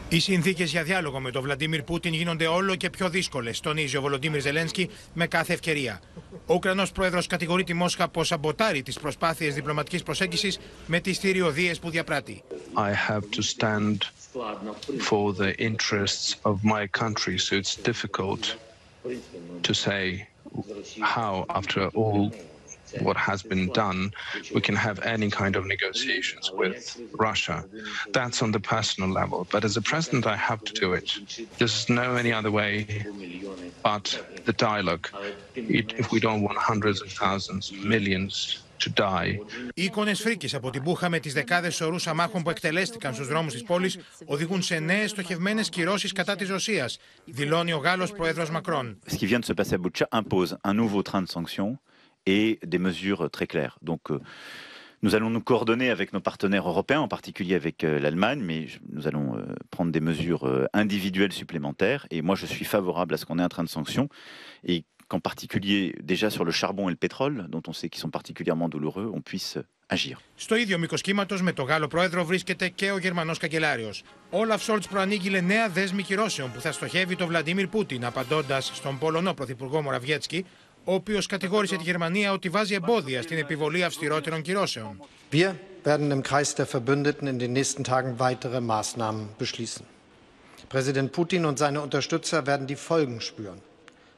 Οι συνθήκες για διάλογο με τον Βλαντίμιρ Πούτιν γίνονται όλο και πιο δύσκολες, τονίζει ο Βολοντίμιρ Ζελένσκι με κάθε ευκαιρία. Ο Ουκρανός Πρόεδρος κατηγορεί τη Μόσχα πως σαμποτάρει τις προσπάθειες διπλωματικής προσέγγισης με τις θηριωδίες που διαπράττει. I have to stand for the interests of my country, so it's difficult to say how, after all what has been done, we can have any kind of negotiations with Russia. That's on the personal level. But as a president, I have to do it. There's no any other way but the dialogue. If we don't want hundreds of thousands, millions to die. Οι εικόνες φρίκης από την Μπούχα με τις δεκάδες σωρούς αμάχων που εκτελέστηκαν στους δρόμους της πόλης οδηγούν σε νέες στοχευμένες κυρώσεις κατά της Ρωσίας, δηλώνει ο Γάλλος Πρόεδρος Μακρόν. Ce qui vient de se passer à Boutcha impose un nouveau train de sanctions et des mesures très claires. Donc nous allons nous coordonner avec nos partenaires européens, en particulier avec l'Allemagne, mais nous allons prendre des mesures individuelles supplémentaires. Et moi, je suis favorable à ce qu'on ait un train de sanctions et qu'en particulier, déjà sur le charbon et le pétrole, dont on sait qu'ils sont particulièrement douloureux, on puisse agir. Στο ίδιο μήκος κύματος με τον Γάλλο Πρόεδρο βρίσκεται και ο Γερμανός Καγκελάριος. Ο Σολτς προανήγγειλε νέα δέσμη κυρώσεων που θα στοχεύει τον Βλαντίμιρ Πούτιν, απαντώντας στον Πολωνό Πρωθυπουργό Μοραβιέτσκι, ο οποίος κατηγόρησε τη Γερμανία ότι βάζει εμπόδια στην επιβολή αυστηρότερων κυρώσεων. Wir werden im Kreis der Verbündeten in den nächsten Tagen weitere Maßnahmen beschließen. Präsident Putin und seine Unterstützer werden die Folgen spüren.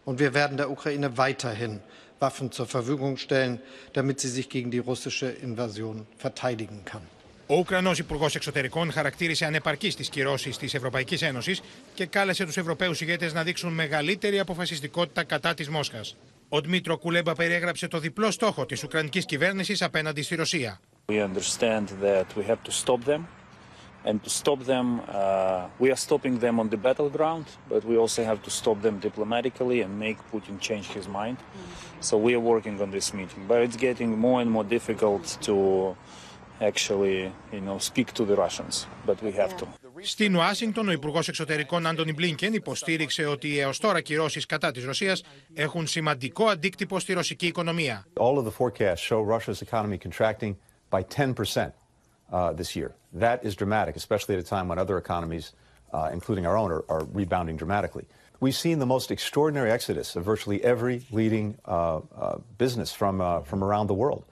Und wir werden der Ukraine weiterhin Waffen zur Verfügung stellen, damit sie sich gegen die russische Invasion verteidigen kann. Ο Ουκρανός Υπουργός Εξωτερικών χαρακτήρισε ανεπαρκείς τις κυρώσεις της Ευρωπαϊκής Ένωσης και κάλεσε τους Ευρωπαίους ηγέτες να δείξουν μεγαλύτερη αποφασιστικότητα κατά της Μόσχας. Ο Ντμίτρο Κουλέμπα περιέγραψε το διπλό στόχο της Ουκρανικής κυβέρνησης απέναντι στη Ρωσία. We understand that we have to stop them, and to stop them, we are stopping them on the battleground, but we also have to stop them diplomatically and make Putin change his mind. So we are working on this meeting, but it's getting more and more difficult to actually, speak to the Russians, but we have to. Στην Ουάσιγκτον, ο Υπουργός Εξωτερικών Άντονι Μπλίνκεν υποστήριξε ότι οι έως τώρα κυρώσεις κατά της Ρωσίας έχουν σημαντικό αντίκτυπο στη ρωσική οικονομία. All of the forecasts show Russia's economy contracting by 10% this year. That is dramatic, especially at a time when other economies, including our own, are rebounding dramatically. We've seen the most extraordinary exodus of virtually every leading business from around the world.